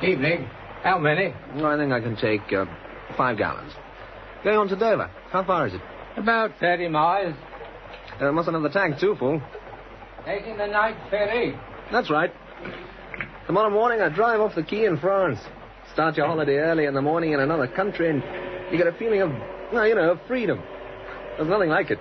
Evening. How many? I think I can take 5 gallons. Going on to Dover. How far is it? About 30 miles. Mustn't have the tank too full. Taking the night ferry. That's right. Tomorrow morning I drive off the quay in France. Start your holiday early in the morning in another country and you get a feeling of, of freedom. There's nothing like it.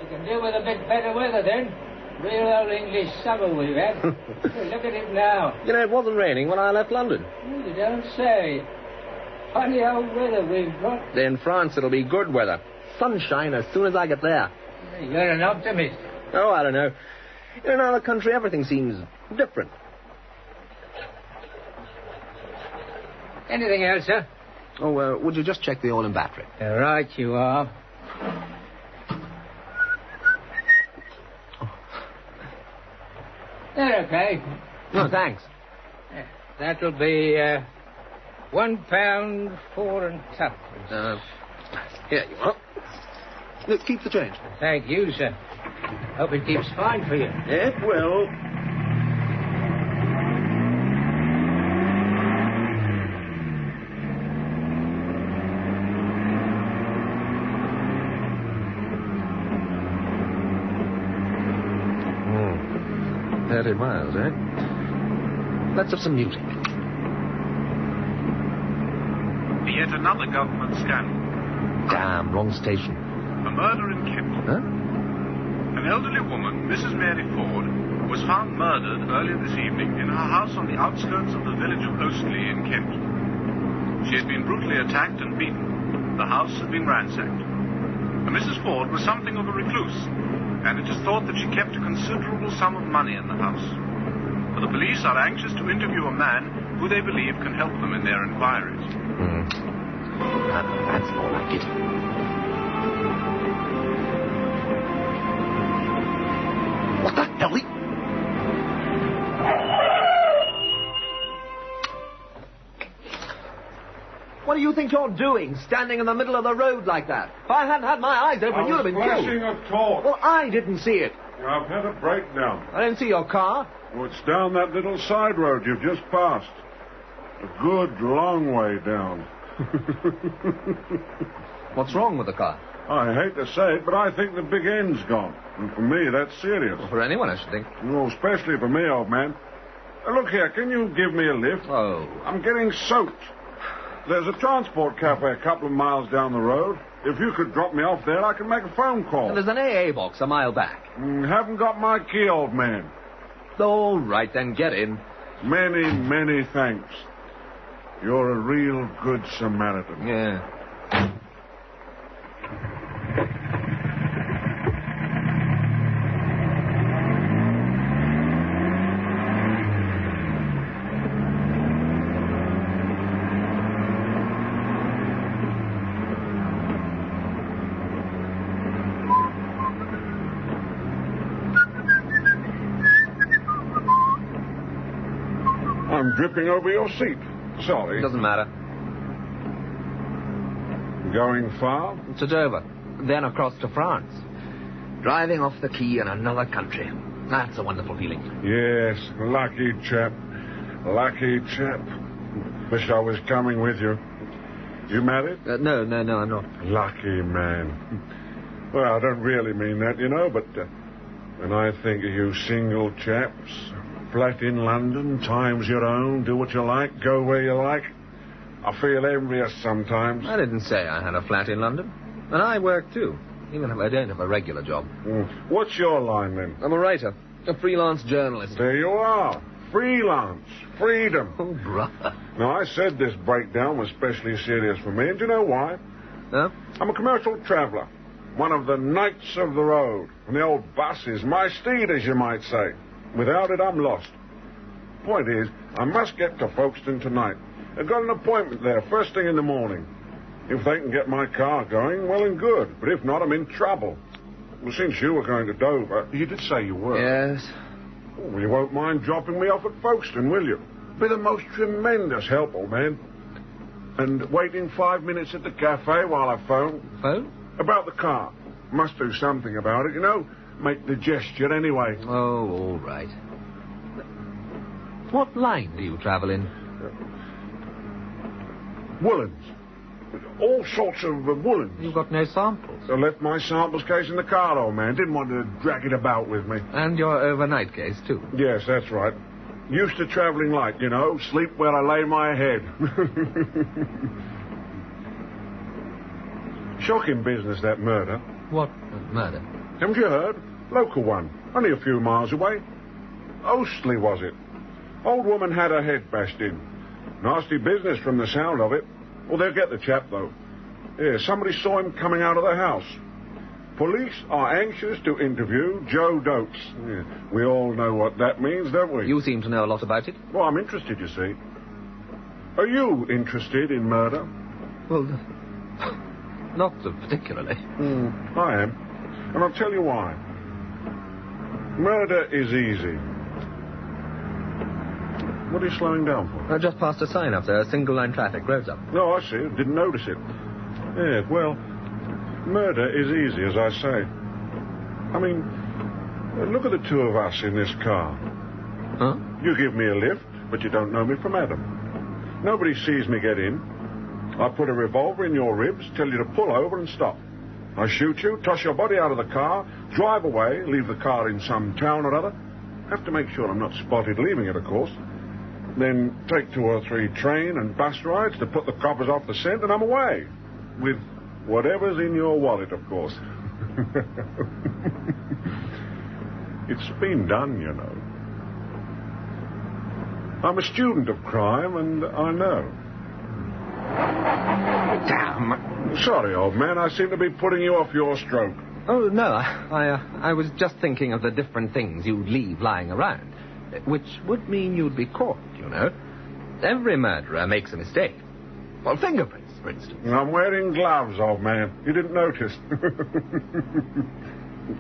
You can do with a bit better weather then. Real old English summer we've had. Look at it now. It wasn't raining when I left London. You don't say. Funny old weather we've got. In France it'll be good weather. Sunshine as soon as I get there. You're an optimist. Oh, I don't know. In another country everything seems different. Anything else, sir? Oh, would you just check the oil and battery? Right you are. They're okay. No, thanks. That'll be £1 4 and twopence. Here you are. Look, keep the change. Thank you, sir. Hope it keeps fine for you. It will. Hmm. 30 miles, eh? Let's have some music. Yet another government scandal. Damn, wrong station. A murder in Kent. Huh? An elderly woman, Mrs. Mary Ford, was found murdered earlier this evening in her house on the outskirts of the village of Oastley in Kent. She had been brutally attacked and beaten. The house had been ransacked. And Mrs. Ford was something of a recluse, and it is thought that she kept a considerable sum of money in the house. But the police are anxious to interview a man who they believe can help them in their inquiries. That's more like it. What the hell? What do you think you're doing, standing in the middle of the road like that? If I hadn't had my eyes open, you'd have been killed. Flashing a torch. Well, I didn't see it. I've had a breakdown. I didn't see your car. Oh, it's down that little side road you've just passed. A good long way down. What's wrong with the car? I hate to say it, but I think the big end's gone. And for me, that's serious. Well, for anyone, I should think. Oh, especially for me, old man. Look here, can you give me a lift? Oh. I'm getting soaked. There's a transport cafe a couple of miles down the road. If you could drop me off there, I can make a phone call. And there's an AA box a mile back. Haven't got my key, old man. All right, then get in. Many, many thanks. You're a real good Samaritan. Yeah. I'm dripping over your seat. Sorry. Doesn't matter. Going far? To Dover, then across to France. Driving off the quay in another country. That's a wonderful feeling. Yes, lucky chap. Lucky chap. Wish I was coming with you. You married? No, I'm not. Lucky man. Well, I don't really mean that, but when I think of you single chaps, flat in London, time's your own, do what you like, go where you like, I feel envious sometimes. I didn't say I had a flat in London. And I work, too, even if I don't have a regular job. What's your line, then? I'm a writer, a freelance journalist. There you are. Freelance. Freedom. Oh, brother. Now, I said this breakdown was especially serious for me, and do you know why? Huh? I'm a commercial traveller. One of the knights of the road. And the old bus is my steed, as you might say. Without it, I'm lost. Point is, I must get to Folkestone tonight. I've got an appointment there first thing in the morning. If they can get my car going, well and good. But if not, I'm in trouble. Well, since you were going to Dover, you did say you were. Yes. Oh, well, you won't mind dropping me off at Folkestone, will you? Be the most tremendous help, old man. And waiting 5 minutes at the cafe while I phone. Phone? About the car. Must do something about it, you know. Make the gesture anyway. Oh, all right. What line do you travel in? Woolens. All sorts of woolens. You've got no samples. I left my samples case in the car, old man. Didn't want to drag it about with me. And your overnight case, too. Yes, that's right. Used to travelling light, you know. Sleep where I lay my head. Shocking business, that murder. What murder? Haven't you heard? Local one. Only a few miles away. Ostley, was it? Old woman had her head bashed in. Nasty business from the sound of it. Well, they'll get the chap, though. Yeah, somebody saw him coming out of the house. Police are anxious to interview Joe Dotes. Yeah, we all know what that means, don't we? You seem to know a lot about it. Well, I'm interested, you see. Are you interested in murder? Well, not particularly. I am. And I'll tell you why. Murder is easy. What are you slowing down for? I just passed a sign up there, single-line traffic, roads up. No, I see it. Didn't notice it. Yeah, well, murder is easy, as I say. I mean, look at the two of us in this car. Huh? You give me a lift, but you don't know me from Adam. Nobody sees me get in. I put a revolver in your ribs, tell you to pull over and stop. I shoot you, toss your body out of the car, drive away, leave the car in some town or other. Have to make sure I'm not spotted leaving it, of course. Then take 2 or 3 train and bus rides to put the coppers off the scent, and I'm away. With whatever's in your wallet, of course. It's been done, you know. I'm a student of crime, and I know. Damn. Sorry, old man. I seem to be putting you off your stroke. Oh, no, I was just thinking of the different things you'd leave lying around, which would mean you'd be caught, you know. Every murderer makes a mistake. Well, fingerprints, for instance. I'm wearing gloves, old man. You didn't notice.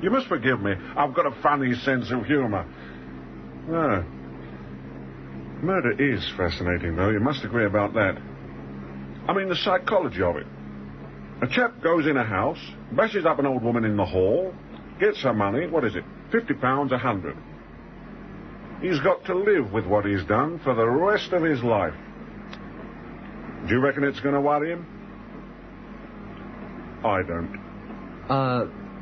You must forgive me. I've got a funny sense of humor. No. Murder is fascinating, though. You must agree about that. I mean, the psychology of it. A chap goes in a house, bashes up an old woman in the hall, gets her money, what is it, £50, 100. He's got to live with what he's done for the rest of his life. Do you reckon it's going to worry him? I don't.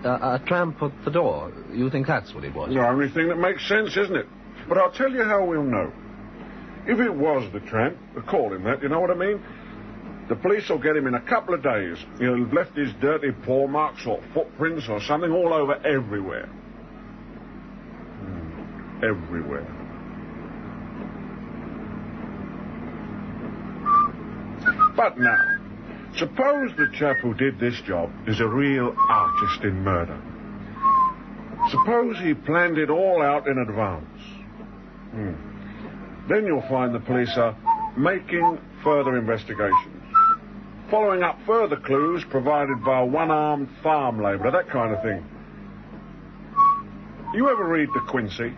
A tramp at the door. You think that's what it was? The only thing that makes sense, isn't it? But I'll tell you how we'll know. If it was the tramp, call him that, you know what I mean? The police will get him in a couple of days. He'll have left his dirty paw marks or footprints or something all over everywhere. Everywhere. But now, suppose the chap who did this job is a real artist in murder. Suppose he planned it all out in advance. Then you'll find the police are making further investigations, following up further clues provided by a one-armed farm labourer, that kind of thing. You ever read De Quincey,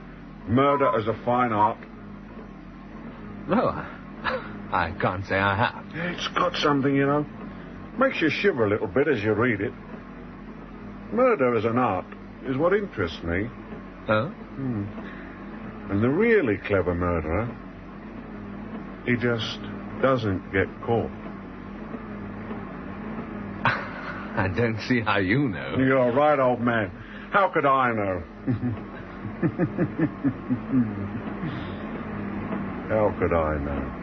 Murder as a Fine Art? No, I can't say I have. Yeah, it's got something, you know. Makes you shiver a little bit as you read it. Murder as an art is what interests me. Oh? And the really clever murderer, he just doesn't get caught. I don't see how you know. You're right, old man. How could I know? How could I know?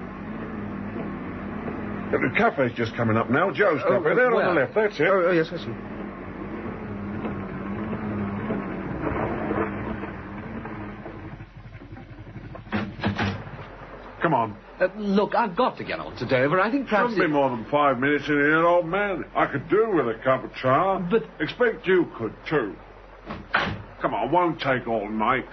The cafe's just coming up now. Joe's cafe. There on the left. That's it. Oh, yes, I see. Come on. Look, I've got to get on to Dover. I think perhaps... Shouldn't be more than 5 minutes in here, old man. I could do with a cup of char. But... Expect you could, too. Come on, won't take all night.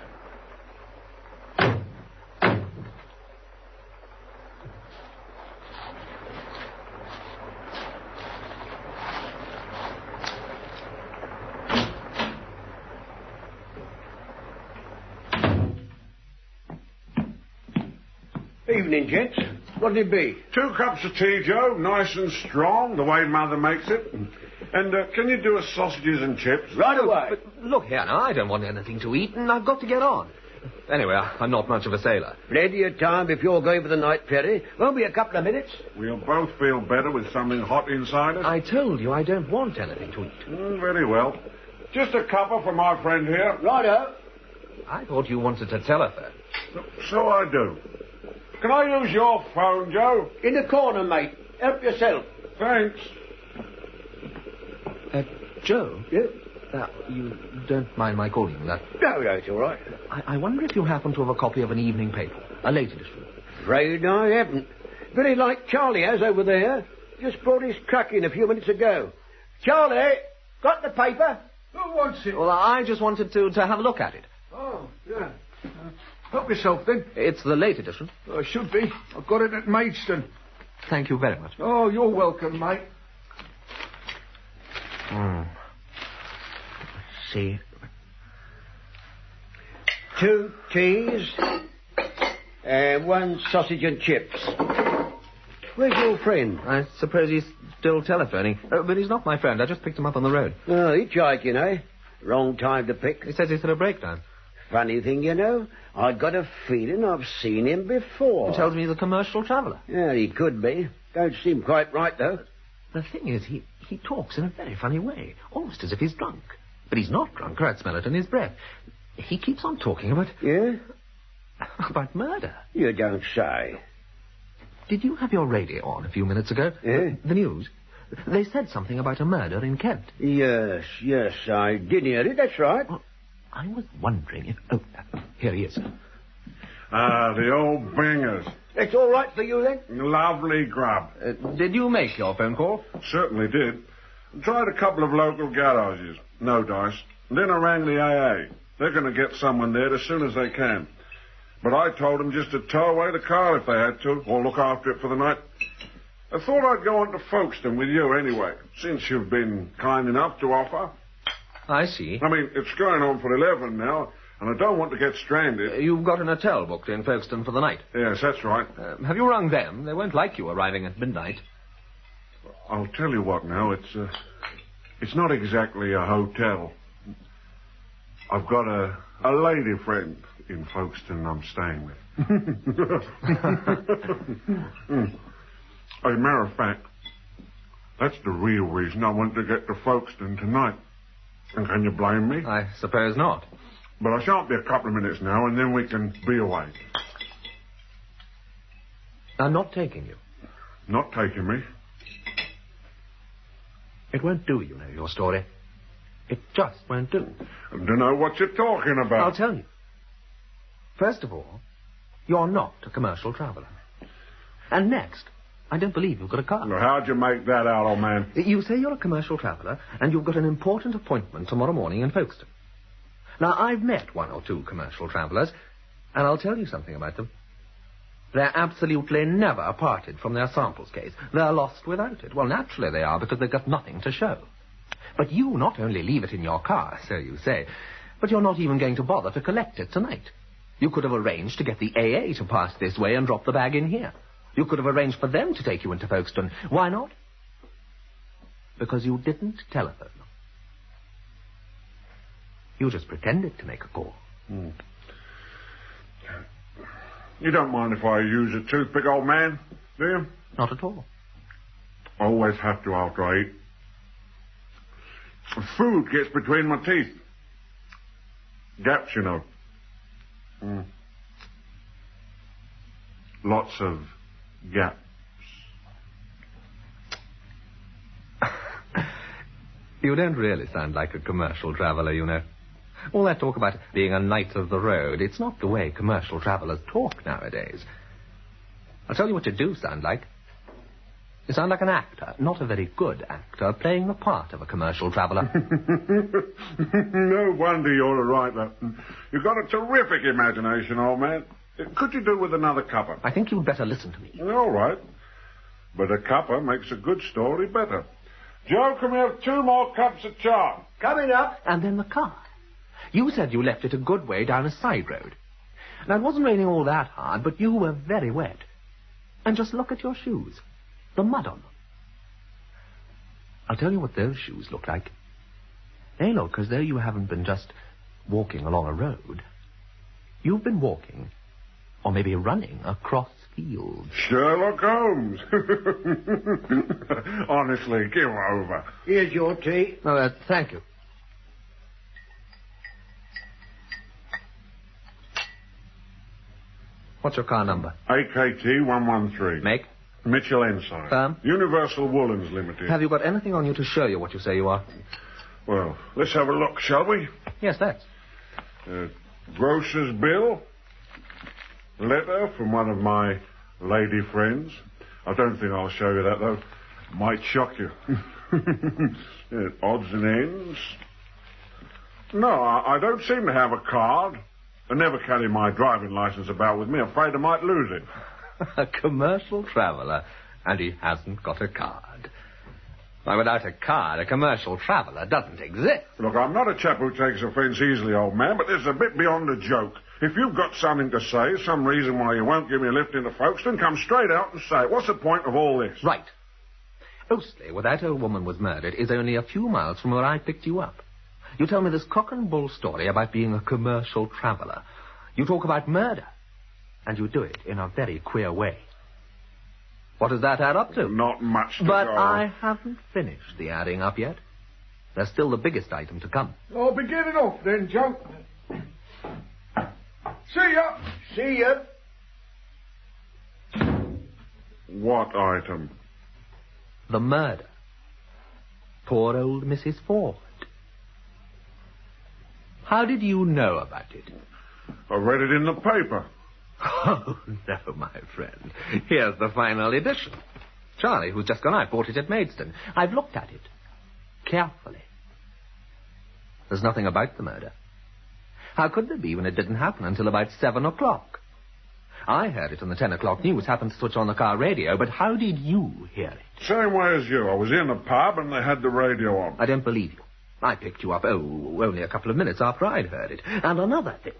Evening, gents. What'll it be? 2 cups of tea, Joe, nice and strong, the way Mother makes it. And can you do us sausages and chips? Right away. But look here now, I don't want anything to eat, and I've got to get on. Anyway, I'm not much of a sailor. Plenty of time if you're going for the night ferry. Won't be a couple of minutes. We'll both feel better with something hot inside us. I told you I don't want anything to eat. Very well. Just a cuppa for my friend here. Righto. I thought you wanted to telephone. So I do. Can I use your phone, Joe? In the corner, mate. Help yourself. Thanks. Joe? Yeah? You don't mind my calling you that? No, it's all right. I wonder if you happen to have a copy of an evening paper, a late edition. Afraid I haven't. Very like Charlie has over there. Just brought his truck in a few minutes ago. Charlie, got the paper? Who wants it? Well, I just wanted to have a look at it. Oh, yeah. Help yourself, then. It's the late edition. Should be. I've got it at Maidstone. Thank you very much. Oh, you're welcome, mate. See. 2 teas and 1 sausage and chips. Where's your friend? I suppose he's still telephoning. But he's not my friend. I just picked him up on the road. Oh, hitchhiking, eh? Wrong time to pick. He says he's had a breakdown. Funny thing, you know, I got a feeling I've seen him before. He tells me he's a commercial traveller. Yeah, he could be. Don't seem quite right, though. The thing is, he talks in a very funny way, almost as if he's drunk. But he's not drunk, or I'd smell it in his breath. He keeps on talking about... Yeah? About murder. You don't say. Did you have your radio on a few minutes ago? Yeah? The news. They said something about a murder in Kent. Yes, I did hear it, that's right. Well, I was wondering if... Oh, here he is. The old bangers. It's all right for you, then? Lovely grub. Did you make your phone call? Certainly did. Tried a couple of local garages. No dice. Then I rang the AA. They're going to get someone there as soon as they can. But I told them just to tow away the car if they had to, or look after it for the night. I thought I'd go on to Folkestone with you anyway, since you've been kind enough to offer. I see. I mean, it's going on for 11 now, and I don't want to get stranded. You've got an hotel booked in Folkestone for the night. Yes, that's right. Have you rung them? They won't like you arriving at midnight. I'll tell you what now, it's not exactly a hotel. I've got a lady friend in Folkestone I'm staying with. As a matter of fact, that's the real reason I want to get to Folkestone tonight. And can you blame me? I suppose not. But I shan't be a couple of minutes now, and then we can be away. I'm not taking you. Not taking me? It won't do, you know, your story. It just won't do. I don't know what you're talking about. I'll tell you. First of all, you're not a commercial traveller. And next, I don't believe you've got a car. Well, how'd you make that out, old man? You say you're a commercial traveller, and you've got an important appointment tomorrow morning in Folkestone. Now, I've met 1 or 2 commercial travellers, and I'll tell you something about them. They're absolutely never parted from their samples case. They're lost without it. Well, naturally they are, because they've got nothing to show. But you not only leave it in your car, so you say, but you're not even going to bother to collect it tonight. You could have arranged to get the AA to pass this way and drop the bag in here. You could have arranged for them to take you into Folkestone. Why not? Because you didn't telephone. You just pretended to make a call. You don't mind if I use a toothpick, old man, do you? Not at all. I always have to after I eat. Food gets between my teeth. Gaps, you know. Lots of gaps. You don't really sound like a commercial traveller, you know. All that talk about being a knight of the road, it's not the way commercial travellers talk nowadays. I'll tell you what you do sound like. You sound like an actor, not a very good actor, playing the part of a commercial traveller. No wonder you're a writer. You've got a terrific imagination, old man. Could you do with another cuppa? I think you'd better listen to me. All right. But a cuppa makes a good story better. Joe, can we have 2 more cups of char? Coming up. And then the car. You said you left it a good way down a side road. Now, it wasn't raining all that hard, but you were very wet. And just look at your shoes. The mud on them. I'll tell you what those shoes look like. They look as though you haven't been just walking along a road. You've been walking, or maybe running, across fields. Sherlock Holmes. Honestly, give over. Here's your tea. Oh, thank you. What's your car number? AKT 113. Make? Mitchell Ensign. Firm? Universal Woolens Limited. Have you got anything on you to show you what you say you are? Well, let's have a look, shall we? Yes, that's. Grocer's bill. Letter from one of my lady friends. I don't think I'll show you that, though. Might shock you. Odds and ends. No, I don't seem to have a card. I never carry my driving license about with me. Afraid I might lose it. A commercial traveller, and he hasn't got a card. Why, without a card, a commercial traveller doesn't exist. Look, I'm not a chap who takes offence easily, old man, but this is a bit beyond a joke. If you've got something to say, some reason why you won't give me a lift into Folkestone, come straight out and say it. What's the point of all this? Right. Ostley, where that old woman was murdered, is only a few miles from where I picked you up. You tell me this cock and bull story about being a commercial traveller. You talk about murder, and you do it in a very queer way. What does that add up to? Not much to But go. I haven't finished the adding up yet. There's still the biggest item to come. I'll be getting off then, Joe. See ya. See ya. What item? The murder. Poor old Mrs. Ford. How did you know about it? I read it in the paper. Oh, no, my friend. Here's the final edition. Charlie, who's just gone out, bought it at Maidstone. I've looked at it. Carefully. There's nothing about the murder. How could there be when it didn't happen until about 7 o'clock? I heard it on the 10 o'clock news, happened to switch on the car radio, but how did you hear it? Same way as you. I was in a pub and they had the radio on. I don't believe you. I picked you up, only a couple of minutes after I'd heard it. And another thing.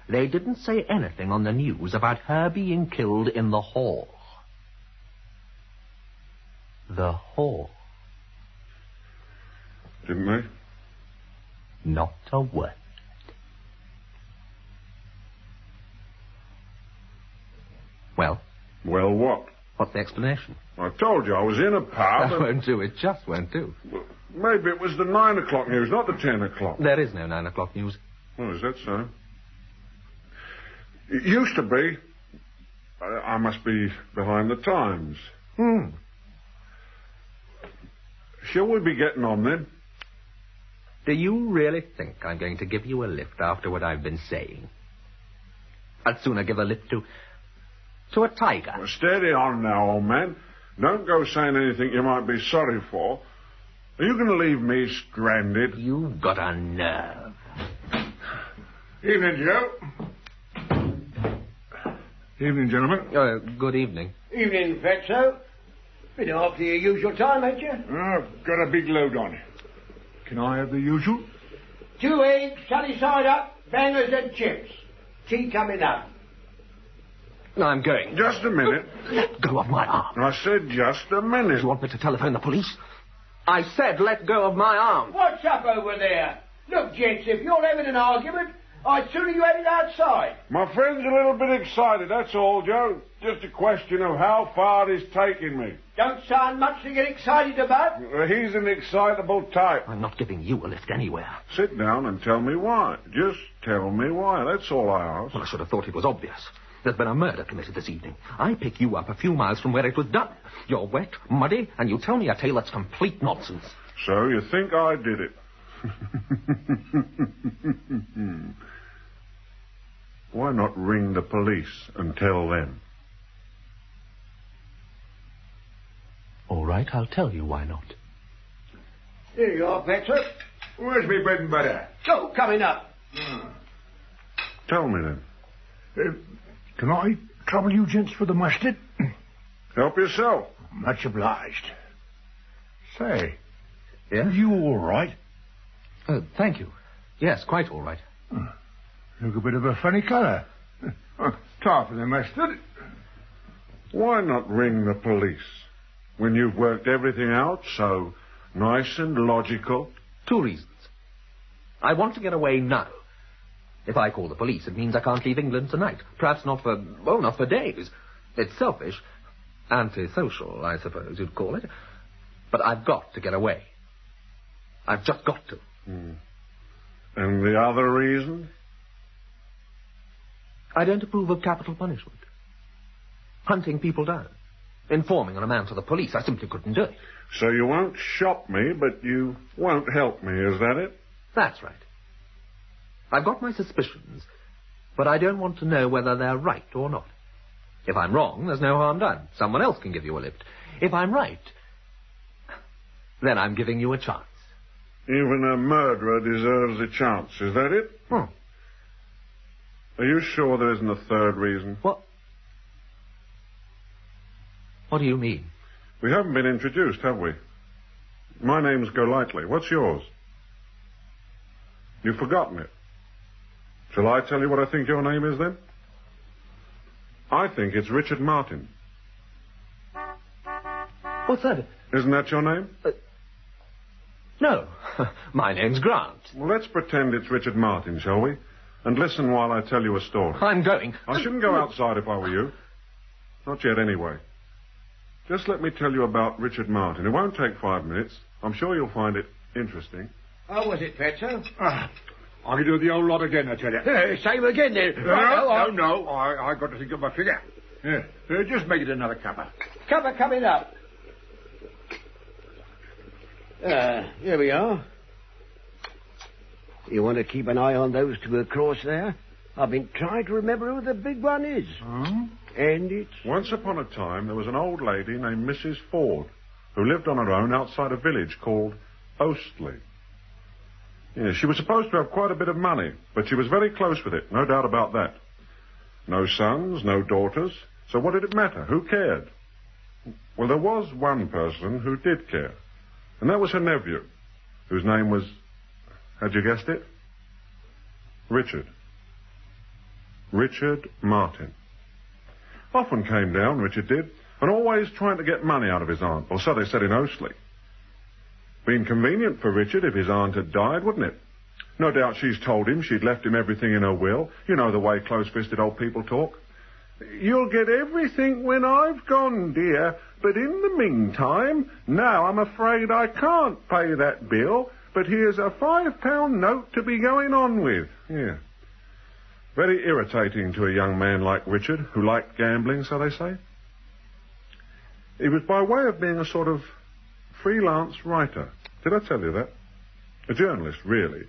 They didn't say anything on the news about her being killed in the hall. The hall. Didn't they? Not a word. Well? Well, what? What's the explanation? I told you I was in a pub. That won't do. It just won't do. Well, maybe it was the 9 o'clock news, not the 10 o'clock. There is no 9 o'clock news. Oh, is that so? It used to be. I must be behind the times. Shall we be getting on then? Do you really think I'm going to give you a lift after what I've been saying? I'd sooner give a lift to a tiger. Well, steady on now, old man. Don't go saying anything you might be sorry for. Are you going to leave me stranded? You've got a nerve. Evening, Joe. Evening, gentlemen. Good evening. Evening, Fatso. Been after your usual time, ain't you? I've got a big load on. Can I have the usual? 2 eggs, sunny side up, bangers and chips. Tea coming up. I'm going. Just a minute. Let go of my arm. I said just a minute. You want me to telephone the police? I said let go of my arm. What's up over there? Look, gents, if you're having an argument, I'd sooner you had it outside. My friend's a little bit excited, that's all, Joe. Just a question of how far he's taking me. Don't sound much to get excited about. He's an excitable type. I'm not giving you a lift anywhere. Sit down and tell me why. Just tell me why. That's all I ask. Well, I should have thought it was obvious. There's been a murder committed this evening. I pick you up a few miles from where it was done. You're wet, muddy, and you tell me a tale that's complete nonsense. So you think I did it? Why not ring the police and tell them? All right, I'll tell you why not. Here you are, Fatso. Where's me bread and butter? Oh, coming up. Tell me then. Can I trouble you gents for the mustard? Help yourself. Much obliged. Say, Yeah? you all right? Thank you. Yes, quite all right. Look a bit of a funny colour. Time for the mustard. Why not ring the police when you've worked everything out so nice and logical? 2 reasons. I want to get away now. If I call the police, it means I can't leave England tonight. Perhaps not for days. It's selfish. Antisocial, I suppose you'd call it. But I've got to get away. I've just got to. And the other reason? I don't approve of capital punishment. Hunting people down. Informing on a man to the police. I simply couldn't do it. So you won't shop me, but you won't help me, is that it? That's right. I've got my suspicions, but I don't want to know whether they're right or not. If I'm wrong, there's no harm done. Someone else can give you a lift. If I'm right, then I'm giving you a chance. Even a murderer deserves a chance, is that it? Hmm. Are you sure there isn't a third reason? What do you mean? We haven't been introduced, have we? My name's Golightly. What's yours? You've forgotten it. Shall I tell you what I think your name is, then? I think it's Richard Martin. What's that? Isn't that your name? No. My name's Grant. Well, let's pretend it's Richard Martin, shall we? And listen while I tell you a story. I'm going. I shouldn't go outside if I were you. Not yet, anyway. Just let me tell you about Richard Martin. It won't take 5 minutes. I'm sure you'll find it interesting. How was it, Petzo? I can do the old lot again, I tell you. Same again, then. No. I got to think of my figure. Yeah. Just make it another cuppa. Cuppa coming up. Here we are. You want to keep an eye on those 2 across there? I've been trying to remember who the big one is. And it's... Once upon a time, there was an old lady named Mrs. Ford who lived on her own outside a village called Ostley. Yeah, she was supposed to have quite a bit of money, but she was very close with it, no doubt about that. No sons, no daughters, so what did it matter? Who cared? Well, there was one person who did care, and that was her nephew, whose name was, had you guessed it? Richard. Richard Martin. Often came down, Richard did, and always trying to get money out of his aunt, or so they said in Ostley. Been convenient for Richard if his aunt had died, wouldn't it? No doubt she's told him she'd left him everything in her will. You know the way close-fisted old people talk. You'll get everything when I've gone, dear, but in the meantime, now I'm afraid I can't pay that bill, but here's a £5 note to be going on with. Yeah. Very irritating to a young man like Richard, who liked gambling, so they say. He was by way of being a sort of freelance writer. Did I tell you that? A journalist, really,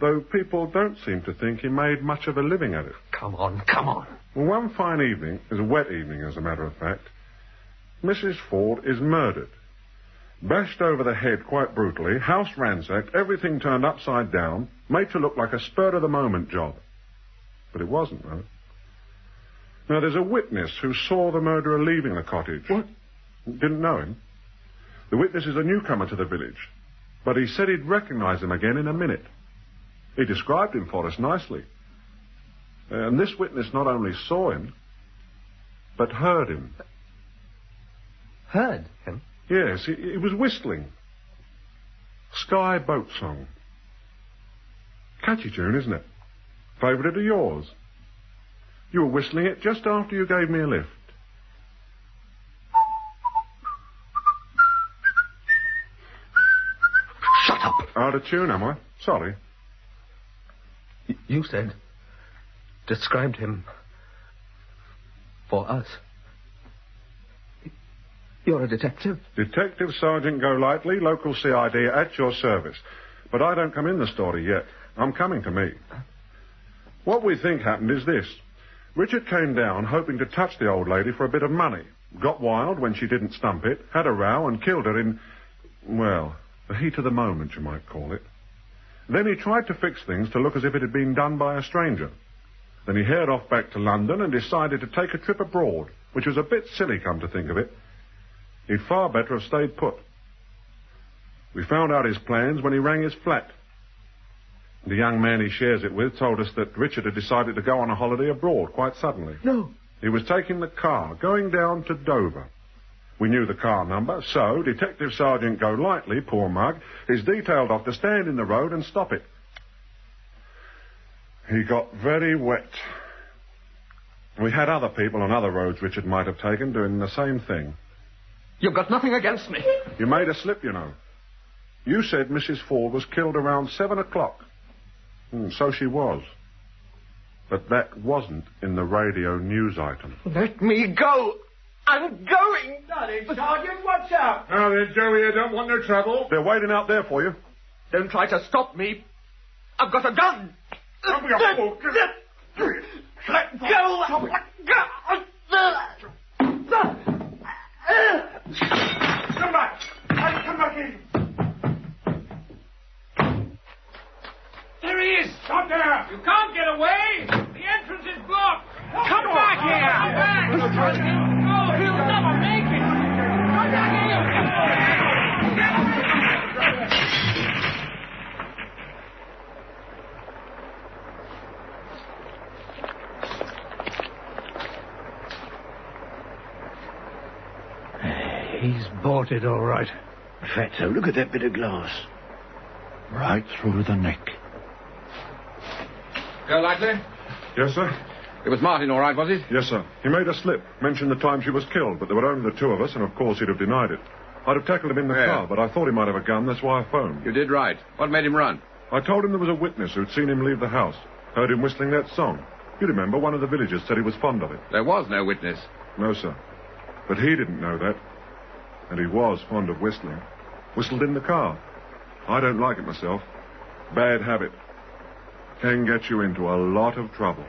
though people don't seem to think he made much of a living at it. Come on. Well, one fine evening, it was a wet evening as a matter of fact, Mrs. Ford is murdered. Bashed over the head quite brutally, house ransacked, everything turned upside down, made to look like a spur-of-the-moment job. But it wasn't, though. Now, there's a witness who saw the murderer leaving the cottage. What? Didn't know him. The witness is a newcomer to the village, but he said he'd recognize him again in a minute. He described him for us nicely. And this witness not only saw him, but heard him. Heard him? Yes, he was whistling. Sky Boat Song. Catchy tune, isn't it? Favourite of yours. You were whistling it just after you gave me a lift. Shut up! Out of tune, am I? Sorry. You said... described him... for us. You're a detective? Detective Sergeant Golightly, local CID, at your service. But I don't come in the story yet. I'm coming to me. What we think happened is this. Richard came down hoping to touch the old lady for a bit of money. Got wild when she didn't stump it, had a row and killed her in, well, the heat of the moment, you might call it. Then he tried to fix things to look as if it had been done by a stranger. Then he haired off back to London and decided to take a trip abroad, which was a bit silly, come to think of it. He'd far better have stayed put. We found out his plans when he rang his flat. The young man he shares it with told us that Richard had decided to go on a holiday abroad quite suddenly. No. He was taking the car, going down to Dover. We knew the car number, so Detective Sergeant Golightly, poor mug, is detailed off to stand in the road and stop it. He got very wet. We had other people on other roads Richard might have taken doing the same thing. You've got nothing against me. You made a slip, you know. You said Mrs. Ford was killed around 7 o'clock. So she was. But that wasn't in the radio news item. Let me go. I'm going. Darling, Sergeant, what's up? Now then, Joey, I don't want no trouble. They're waiting out there for you. Don't try to stop me. I've got a gun. Don't be a fool. Let go. Come back. Come back in. There he is! Stop there. You can't get away! The entrance is blocked! Come back here! Come back! No, he'll never make it! Come back here! He's bought it all right. Fatso, look at that bit of glass. Right through the neck. Golightly? Yes, sir? It was Martin, all right, was it? Yes, sir. He made a slip, mentioned the time she was killed, but there were only the two of us, and of course he'd have denied it. I'd have tackled him in the car, but I thought he might have a gun, that's why I phoned. You did right. What made him run? I told him there was a witness who'd seen him leave the house, heard him whistling that song. You remember, one of the villagers said he was fond of it. There was no witness. No, sir. But he didn't know that. And he was fond of whistling. Whistled in the car. I don't like it myself. Bad habit. Can get you into a lot of trouble.